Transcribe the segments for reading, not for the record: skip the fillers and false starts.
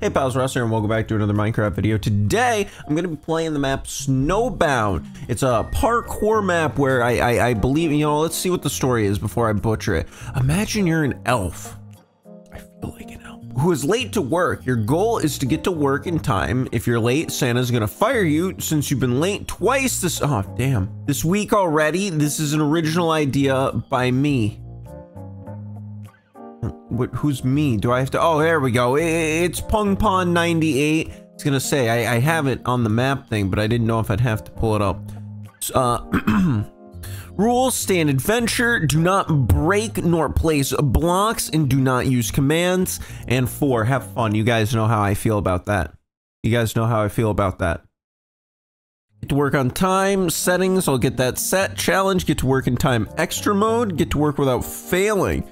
Hey pals, Ross here and welcome back to another Minecraft video. Today, I'm going to be playing the map Snowbound. It's a parkour map where I believe, let's see what the story is before I butcher it. Imagine you're an elf. I feel like an elf. Who is late to work. Your goal is to get to work in time. If you're late, Santa's going to fire you since you've been late twice this week already. This is an original idea by me. Who's me? Do I have to? Oh, there we go. It's Pung Pon 98. It's gonna say I have it on the map thing, but I didn't know if I'd have to pull it up. Rules: stay in adventure. Do not break nor place blocks, and do not use commands. And 4, have fun. You guys know how I feel about that. You guys know how I feel about that. Get to work on time. Settings. I'll get that set. Challenge. Get to work in time. Extra mode. Get to work without failing.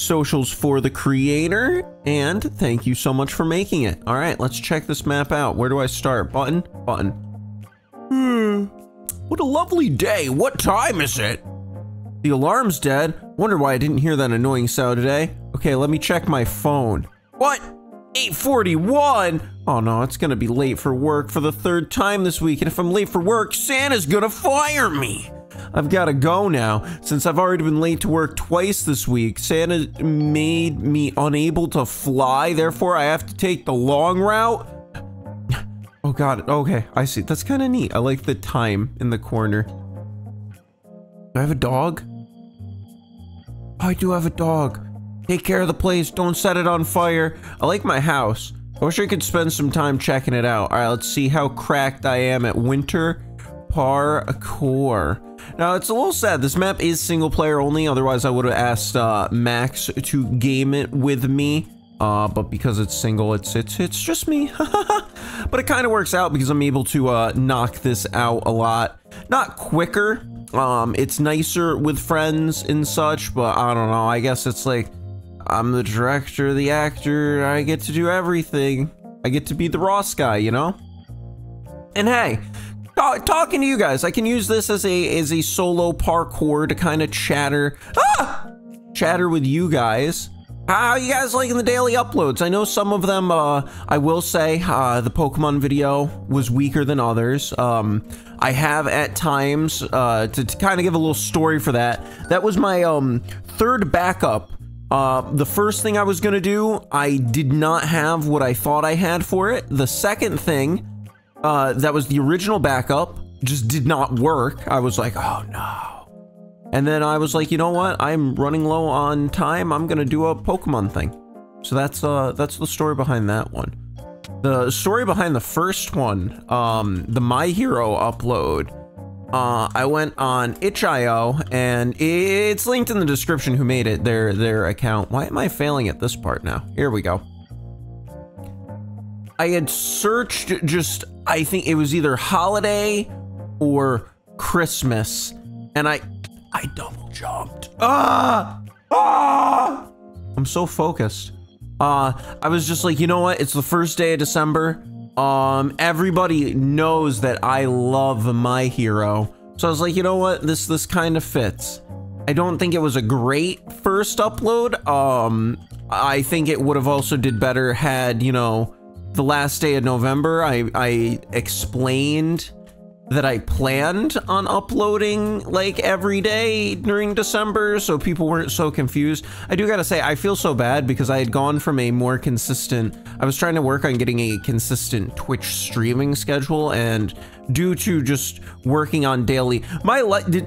Socials for the creator, and thank you so much for making it. All right, let's check this map out. Where do I start? Button. What a lovely day. What time is it? The alarm's dead. Wonder why I didn't hear that annoying sound today. Okay, let me check my phone. What? 8:41? Oh no, it's gonna be late for work for the 3rd time this week, and if I'm late for work, Santa's gonna fire me. I've got to go now, since I've already been late to work twice this week. Santa made me unable to fly, therefore I have to take the long route. Oh god, okay, I see. That's kind of neat. I like the time in the corner. Do I have a dog? I do have a dog. Take care of the place, don't set it on fire. I like my house. I wish I could spend some time checking it out. All right, let's see how cracked I am at winter parkour. Now, it's a little sad. This map is single player only. Otherwise, I would have asked Max to game it with me. But because it's single, it's just me. But it kind of works out because I'm able to knock this out a lot. Not quicker. It's nicer with friends and such, but I don't know. I guess it's like I'm the director, the actor. I get to do everything. I get to be the Ross guy, you know? And hey, talking to you guys, I can use this as a solo parkour to kind of chatter with you guys. How are you guys liking the daily uploads? I know some of them, I will say, the Pokemon video was weaker than others. I have at times, to kind of give a little story for that. That was my 3rd backup. The first thing I was gonna do, I did not have what I thought I had for it. The second thing, that was the original backup, just did not work. I was like, oh no. And then I was like, you know what? I'm running low on time. I'm gonna do a Pokemon thing. So that's the story behind that one. The story behind the first one, the My Hero upload, I went on itch.io, and it's linked in the description who made it, their account. Why am I failing at this part now? Here we go. I had searched I think it was either holiday or Christmas, and I double jumped. I'm so focused. I was just like, you know what? It's the 1st day of December. Everybody knows that I love My Hero. So I was like, you know what? This kind of fits. I don't think it was a great first upload. I think it would have also did better had, the last day of November, I explained that I planned on uploading like every day during December, so people weren't so confused. I do gotta say, I feel so bad because I had gone from a more consistent, I was trying to work on getting a consistent Twitch streaming schedule, and due to just working on daily,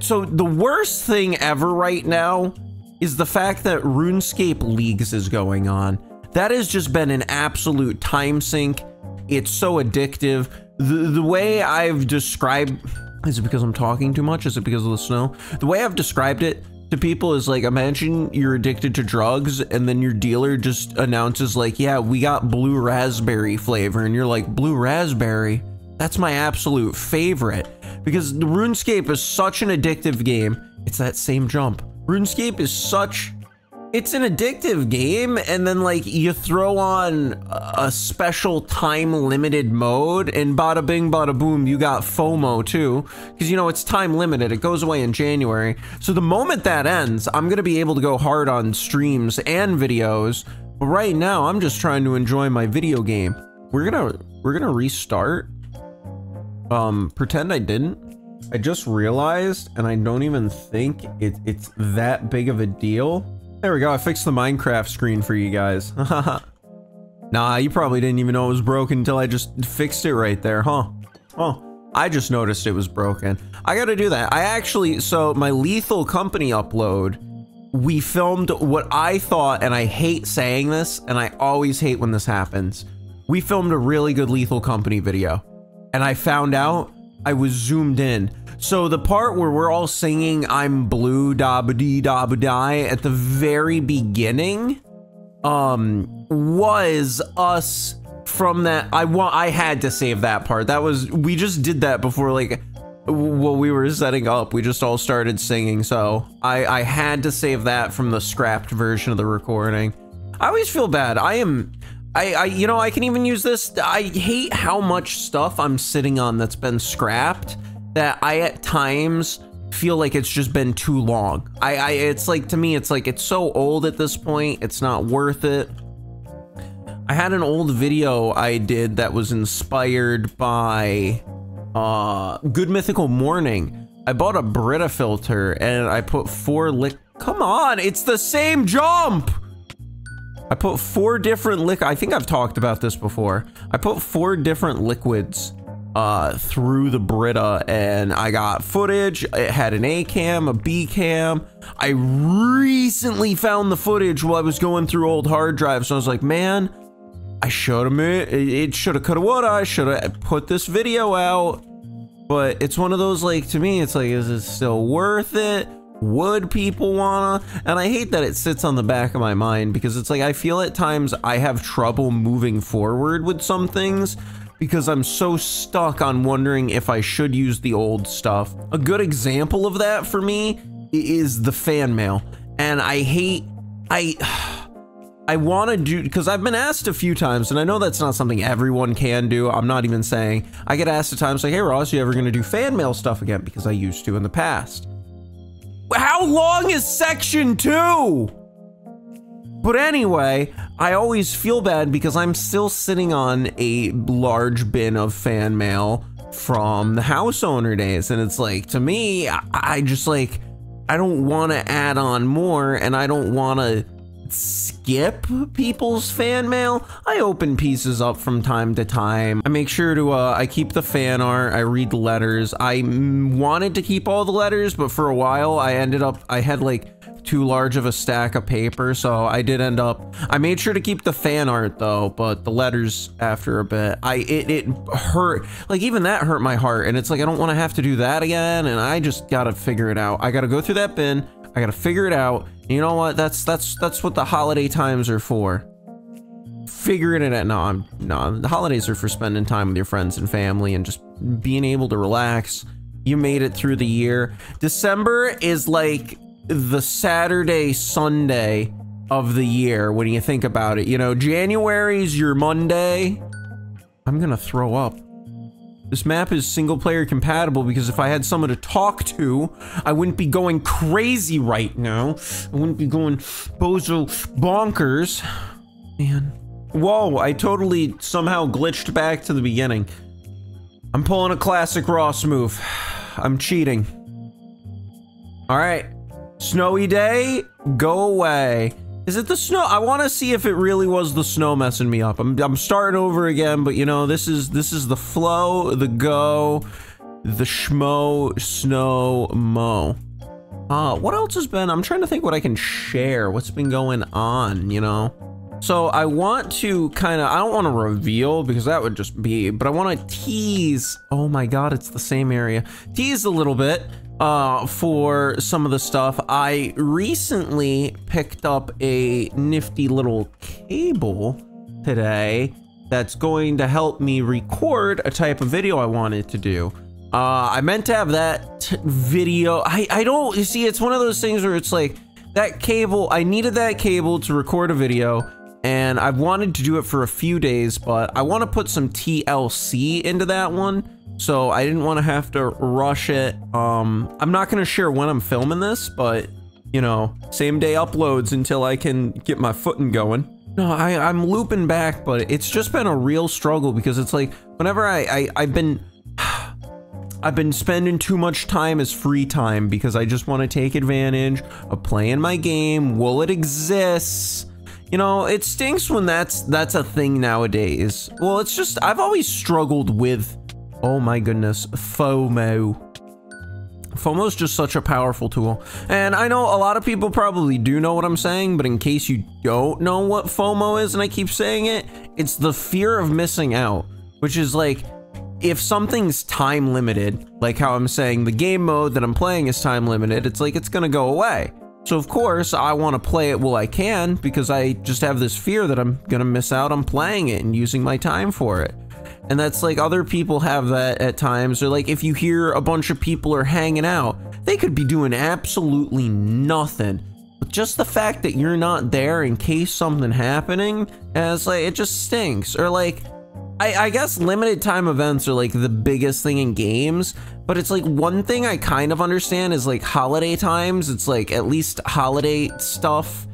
so the worst thing ever right now is the fact that RuneScape Leagues is going on. That has just been an absolute time sink. It's so addictive. The way I've described, is it because I'm talking too much? Is it because of the snow? The way I've described it to people is like, imagine you're addicted to drugs and then your dealer just announces like, yeah, we got blue raspberry flavor. And you're like, blue raspberry? That's my absolute favorite. Because the RuneScape is such an addictive game. It's that same jump. RuneScape is it's an addictive game, and then like you throw on a special time limited mode and bada bing bada boom, you got FOMO too, because it's time limited. It goes away in January. So the moment that ends, I'm gonna be able to go hard on streams and videos But right now, I'm just trying to enjoy my video game. We're gonna restart. Pretend I didn't. I just realized, and I don't even think it's that big of a deal. There we go, I fixed the Minecraft screen for you guys. Nah, you probably didn't even know it was broken until I just fixed it right there, huh? Oh, I just noticed it was broken. I gotta do that. So my Lethal Company upload, we filmed what I thought, and I hate saying this, and I always hate when this happens. We filmed a really good Lethal Company video, and I found out I was zoomed in. So the part where we're all singing "I'm blue, da ba dee da ba die" at the very beginning, was us from that. I had to save that part. We just did that before, like, while we were setting up. We just all started singing, so I had to save that from the scrapped version of the recording. I always feel bad. You know, I can even use this. I hate how much stuff I'm sitting on that's been scrapped, that I at times feel like it's just been too long. It's like, to me, it's like, it's so old at this point, it's not worth it. I had an old video I did that was inspired by Good Mythical Morning. I bought a Brita filter and I put 4 come on, it's the same jump! I put 4 different I think I've talked about this before. I put 4 different liquids through the Brita, and I got footage. It had an A cam, a B cam. I recently found the footage while I was going through old hard drives, so I was like, man, I should have it shoulda, coulda, woulda. I should have put this video out. But it's one of those, like, to me, it's like, is it still worth it? Would people wanna? And I hate that it sits on the back of my mind, because it's like, I feel at times I have trouble moving forward with some things because I'm so stuck on wondering if I should use the old stuff. A good example of that for me is the fan mail. And I want to do, because I've been asked a few times, and I know that's not something everyone can do. I'm not even saying. I get asked at times like, hey Ross, you ever gonna do fan mail stuff again? Because I used to in the past. How long is section 2? But anyway, I always feel bad because I'm still sitting on a large bin of fan mail from the house owner days. And it's like, to me, I just like, I don't want to add on more, and I don't want to skip people's fan mail. I open pieces up from time to time. I make sure to, I keep the fan art, I read the letters. I wanted to keep all the letters, but for a while I had like too large of a stack of paper, so I made sure to keep the fan art though, but the letters after a bit, it hurt. Like, even that hurt my heart, and it's like, I don't want to have to do that again, and I just gotta figure it out. I gotta go through that bin, I gotta figure it out. You know what? That's what the holiday times are for. Figuring it out. No, the holidays are for spending time with your friends and family and just being able to relax. You made it through the year. December is like the Saturday, Sunday of the year when you think about it. You know, January's your Monday. I'm gonna throw up. This map is single player compatible because if I had someone to talk to, I wouldn't be going crazy right now. I wouldn't be going bozo bonkers. Man. Whoa, I totally somehow glitched back to the beginning. I'm pulling a classic Ross move. I'm cheating. All right. Snowy day, go away. Is it the snow? I want to see if it really was the snow messing me up. I'm starting over again, but you know, this is the flow, the go, the schmo, snow, mo. What else has been? I'm trying to think what I can share. What's been going on, you know? So I want to I don't want to reveal because that would just be, but I want to tease. Oh my God, it's the same area. Tease a little bit. For some of the stuff. I recently picked up a nifty little cable today that's going to help me record a type of video I wanted to do. I meant to have that video. I don't, you see, it's one of those things where it's like that cable, I needed that cable to record a video, and I've wanted to do it for a few days, but I want to put some TLC into that one. So I didn't want to have to rush it. I'm not going to share when I'm filming this, but, you know, same day uploads until I can get my footing going. No, I'm looping back, but it's just been a real struggle because it's like whenever I've been spending too much time as free time because I just want to take advantage of playing my game while it exists. You know, it stinks when that's a thing nowadays. Well, it's just, I've always struggled with, oh my goodness, FOMO. FOMO is just such a powerful tool. And I know a lot of people probably do know what I'm saying, but in case you don't know what FOMO is, and I keep saying it, it's the fear of missing out, which is like, if something's time limited, like how I'm saying the game mode that I'm playing is time limited, it's like it's gonna go away. So of course I want to play it while I can because I just have this fear that I'm gonna miss out on playing it and using my time for it. And that's like other people have that at times, or like if you hear a bunch of people are hanging out, they could be doing absolutely nothing. But just the fact that you're not there in case something happening, and it's like, it just stinks. Or like, I guess limited time events are like the biggest thing in games, but it's like one thing I kind of understand is like holiday times. It's like at least holiday stuff,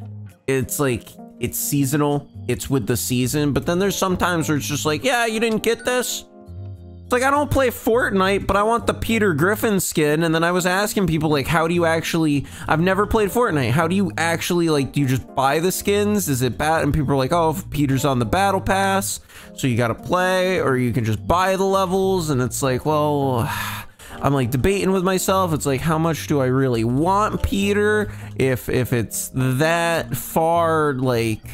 it's like, it's seasonal, it's with the season, but then there's some times where it's just like, yeah, you didn't get this? It's like, I don't play Fortnite, but I want the Peter Griffin skin, and then I was asking people like, how do you actually, I've never played Fortnite, how do you actually, like, do you just buy the skins? Is it bad? And people are like, oh, Peter's on the battle pass, so you gotta play, or you can just buy the levels, and it's like, well, I'm like debating with myself, it's like, how much do I really want Peter? If it's that far, like,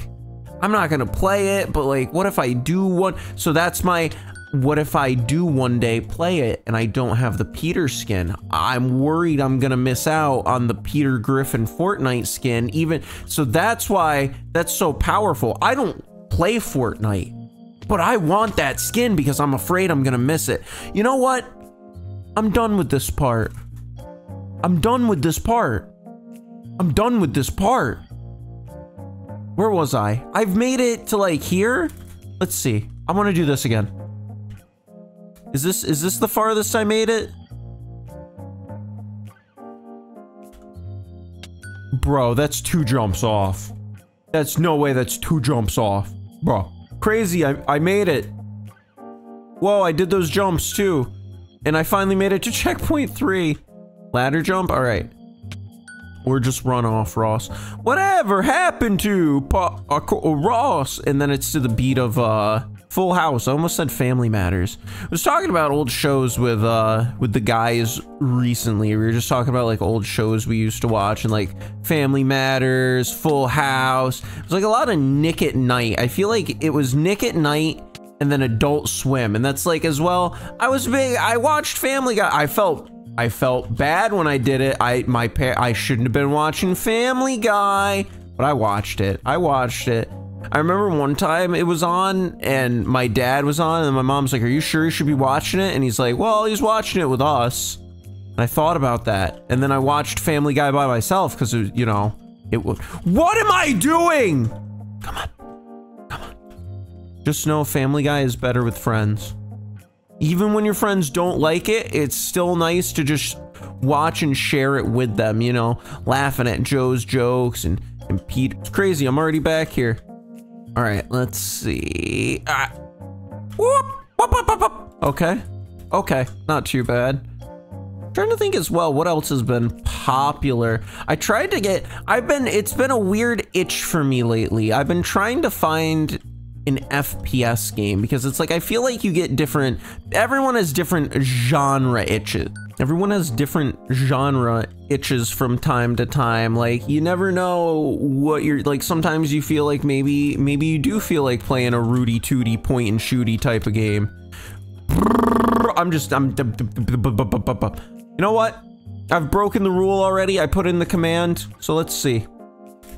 I'm not gonna play it, but like, what if I do want, so that's my, what if I do one day play it and I don't have the Peter skin? I'm worried I'm gonna miss out on the Peter Griffin Fortnite skin, even, so that's why that's so powerful. I don't play Fortnite, but I want that skin because I'm afraid I'm gonna miss it. You know what? I'm done with this part. I'm done with this part. I'm done with this part. Where was I? I've made it to like here. Let's see. I want to do this again. Is this the farthest I made it? Bro, that's 2 jumps off. That's no way that's 2 jumps off. Bro, crazy, I made it. Whoa, I did those jumps too. And I finally made it to checkpoint 3. Ladder jump, all right. Or just run off, Ross. Whatever happened to Ross? And then it's to the beat of Full House. I almost said Family Matters. I was talking about old shows with the guys recently. We were just talking about like old shows we used to watch, and like Family Matters, Full House. It was like a lot of Nick at Night. I feel like it was Nick at Night and then Adult Swim, and that's like as well. I watched Family Guy. I felt bad when I did it. I shouldn't have been watching Family Guy, but I watched it. I remember one time it was on and my dad was on and my mom's like, are you sure you should be watching it? And he's like, well, he's watching it with us. And I thought about that. And then I watched Family Guy by myself because, you know, it was, what am I doing? Come on. Just know Family Guy is better with friends. Even when your friends don't like it, it's still nice to just watch and share it with them, you know, laughing at Joe's jokes and Pete. It's crazy, I'm already back here. All right, let's see. Okay, not too bad. I'm trying to think as well, what else has been popular? I tried to get, it's been a weird itch for me lately. I've been trying to find an FPS game because it's like, I feel like you get different, everyone has different genre itches. Everyone has different genre itches from time to time. Like, you never know what you're, like, sometimes you feel like maybe you do feel like playing a Rudy Tooty point and shooty type of game. You know what? I've broken the rule already. I put in the command, so let's see.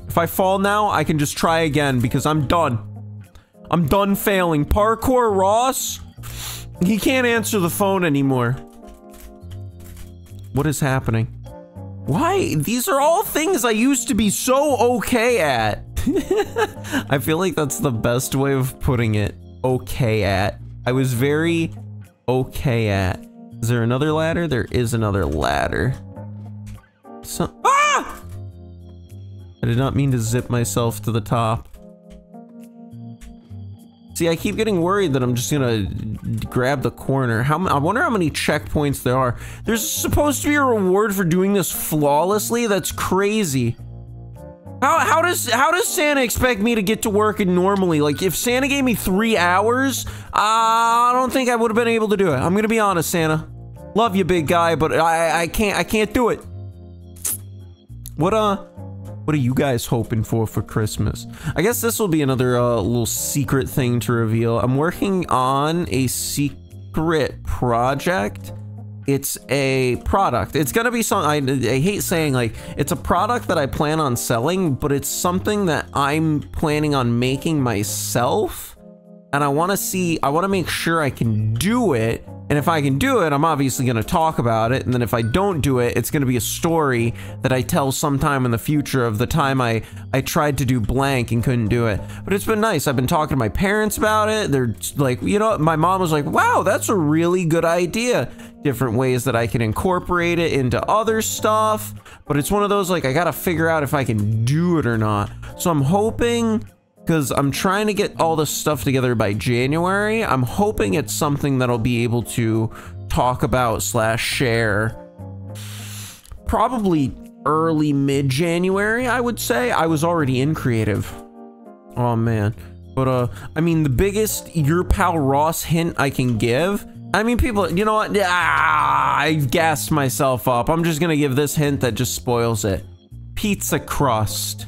If I fall now, I can just try again because I'm done. I'm done failing. Parkour Ross? He can't answer the phone anymore. What is happening? Why? These are all things I used to be so okay at. I feel like that's the best way of putting it. Okay at. I was very okay at. Is there another ladder? There is another ladder. Ah! I did not mean to zip myself to the top. See, I keep getting worried that I'm just gonna grab the corner. I wonder how many checkpoints there are. There's supposed to be a reward for doing this flawlessly? That's crazy. How does Santa expect me to get to work normally? Like, if Santa gave me 3 hours, I don't think I would have been able to do it. I'm gonna be honest, Santa. Love you, big guy, but I can't do it. What are you guys hoping for Christmas? I guess this will be another little secret thing to reveal. I'm working on a secret project. It's a product. It's gonna be something, I hate saying, like, it's a product that I plan on selling, but it's something that I'm planning on making myself. And I wanna make sure I can do it. And if I can do it, I'm obviously gonna talk about it. And then if I don't do it, it's gonna be a story that I tell sometime in the future of the time I tried to do blank and couldn't do it. But it's been nice. I've been talking to my parents about it. They're like, you know, my mom was like, wow, that's a really good idea. Different ways that I can incorporate it into other stuff. But it's one of those, like, I gotta figure out if I can do it or not. So I'm hoping, because I'm trying to get all this stuff together by January, I'm hoping it's something that I'll be able to talk about / share probably early mid-January, I would say. I was already in creative. Oh man. But I mean, the biggest YourPalRoss hint I can give, I mean, people, you know what? I've gassed myself up. I'm just gonna give this hint that just spoils it. Pizza crust.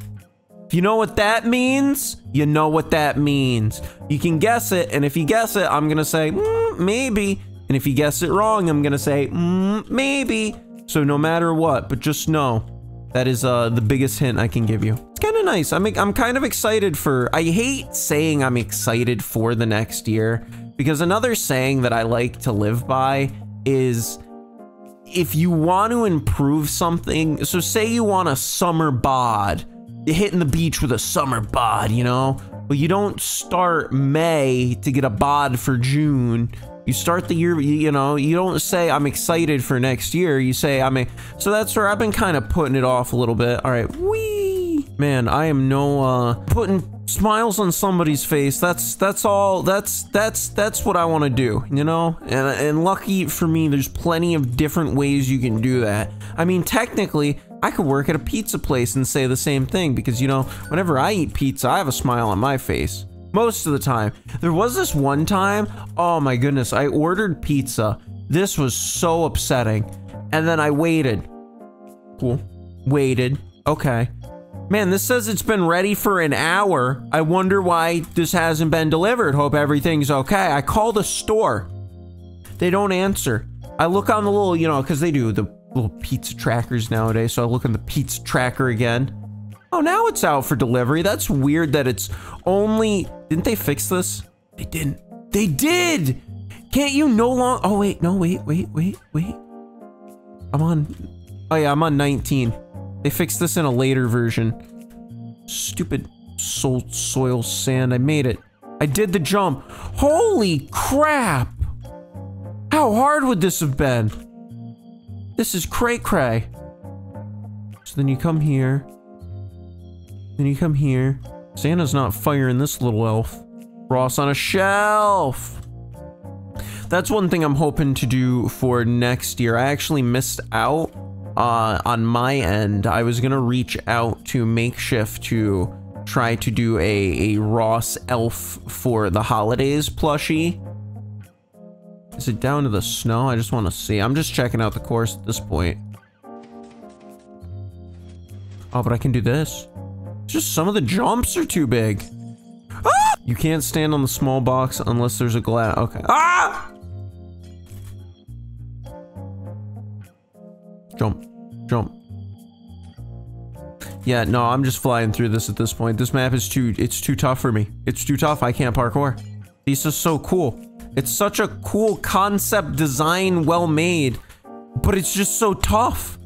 If you know what that means, you know what that means. You can guess it, and if you guess it, I'm gonna say, maybe. And if you guess it wrong, I'm gonna say, maybe. So no matter what, but just know, that is the biggest hint I can give you. It's kind of nice. I'm kind of excited for, I hate saying I'm excited for the next year, because another saying that I like to live by is, if you want to improve something, so say you want a summer bod, you're hitting the beach with a summer bod, you know? But you don't start May to get a bod for June. You start the year, you know, you don't say, I'm excited for next year. You say, so that's where I've been kind of putting it off a little bit. All right, whee! Man, I am putting smiles on somebody's face. That's all, that's what I want to do, you know? And lucky for me, there's plenty of different ways you can do that. I mean, technically, I could work at a pizza place and say the same thing, because, you know, whenever I eat pizza, I have a smile on my face. Most of the time. There was this one time, oh my goodness, I ordered pizza. This was so upsetting. And then I waited. Cool. Waited. Okay. Man, this says it's been ready for an hour. I wonder why this hasn't been delivered. Hope everything's okay. I call the store. They don't answer. I look on the little, you know, because they do the little pizza trackers nowadays, so I look on the pizza tracker again. Oh, now it's out for delivery. That's weird that it's only... Didn't they fix this? They didn't. They did! Can't you no longer... Oh, wait. No, wait. I'm on... Oh, yeah, I'm on 19. They fixed this in a later version. Stupid soil sand. I made it. I did the jump. Holy crap! How hard would this have been? This is cray-cray. So then you come here. Then you come here. Santa's not firing this little elf. Ross on a shelf. That's one thing I'm hoping to do for next year. I actually missed out on my end. I was gonna reach out to Makeshift to try to do a Ross elf for the holidays plushie. Is it down to the snow? I just want to see. I'm just checking out the course at this point. Oh, but I can do this. Just some of the jumps are too big. Ah! You can't stand on the small box unless there's a glass. Okay. Ah! Jump. Jump. Yeah, no, I'm just flying through this at this point. This map is it's too tough for me. It's too tough. I can't parkour. This is so cool. It's such a cool concept design, well made, but it's just so tough.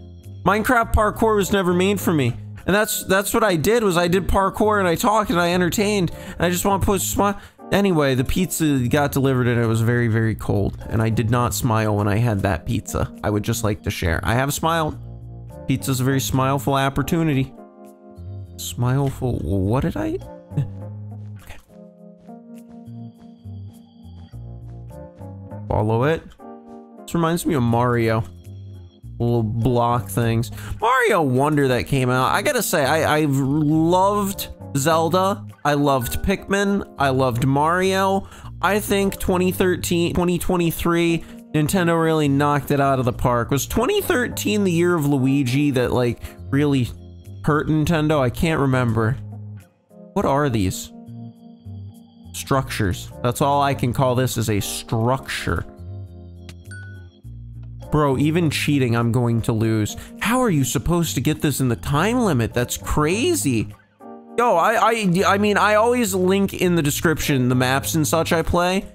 Minecraft parkour was never made for me. And that's what I did, was I did parkour and I talked and I entertained and I just want to put a smile. Anyway, the pizza got delivered and it was very, very cold. And I did not smile when I had that pizza. I would just like to share. I have smiled. Pizza's a very smileful opportunity. Smileful, what did I? Okay. Follow it. This reminds me of Mario. Little block things. Mario Wonder that came out. I gotta say, I've loved Zelda. I loved Pikmin. I loved Mario. I think 2023, Nintendo really knocked it out of the park. Was 2013 the year of Luigi that like really hurt Nintendo? I can't remember. What are these? Structures. That's all I can call this, is a structure. Bro, even cheating, I'm going to lose. How are you supposed to get this in the time limit? That's crazy. Yo, I mean, I always link in the description the maps and such I play.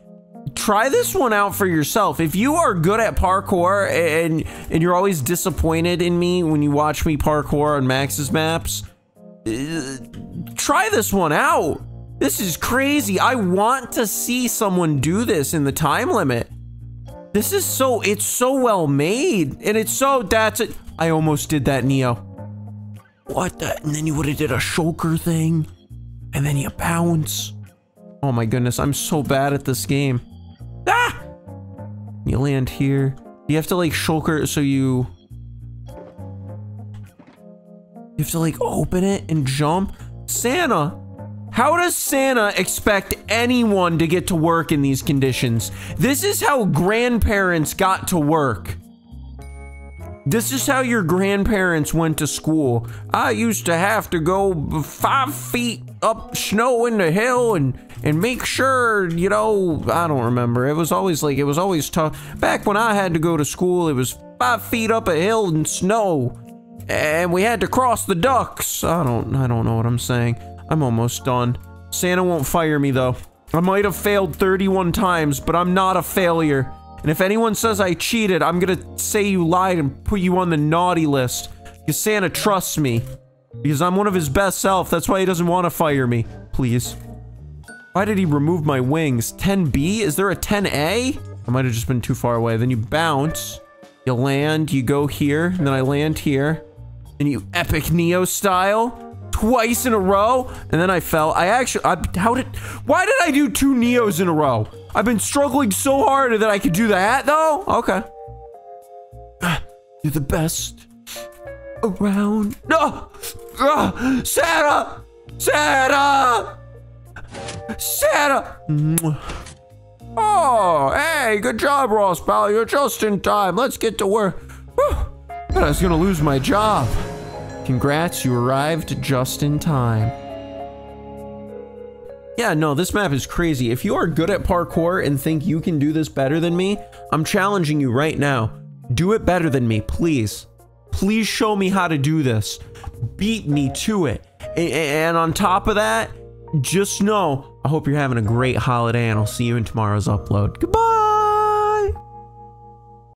Try this one out for yourself. If you are good at parkour and you're always disappointed in me when you watch me parkour on Max's maps, try this one out. This is crazy. I want to see someone do this in the time limit. This is so, it's so well made, and it's so, that's it. I almost did that, Neo. What the, and then you would've did a shulker thing, and then you bounce. Oh my goodness, I'm so bad at this game. Ah! You land here. You have to like shulker, so you have to like open it and jump. Santa. How does Santa expect anyone to get to work in these conditions? This is how grandparents got to work. This is how your grandparents went to school. I used to have to go 5 feet up snow in the hill and make sure, you know, I don't remember. It was always like, it was always tough. Back when I had to go to school, it was 5 feet up a hill in snow. And we had to cross the ducks. I don't know what I'm saying. I'm almost done. Santa won't fire me though. I might have failed 31 times, but I'm not a failure. And if anyone says I cheated, I'm gonna say you lied and put you on the naughty list. Because Santa trusts me. Because I'm one of his best self. That's why he doesn't want to fire me. Please. Why did he remove my wings? 10B? Is there a 10A? I might have just been too far away. Then you bounce. You land. You go here. And then I land here. And you epic Neo style. Twice in a row, and then I fell. Why did I do 2 Neos in a row? I've been struggling so hard that I could do that, though? Okay. You're the best around. No! Santa! Santa! Santa! Oh, hey, good job, Ross, pal. You're just in time. Let's get to work. I was gonna lose my job. Congrats, you arrived just in time. Yeah, no, this map is crazy. If you are good at parkour and think you can do this better than me, I'm challenging you right now. Do it better than me, please. Please show me how to do this. Beat me to it. And on top of that, just know, I hope you're having a great holiday, and I'll see you in tomorrow's upload. Goodbye!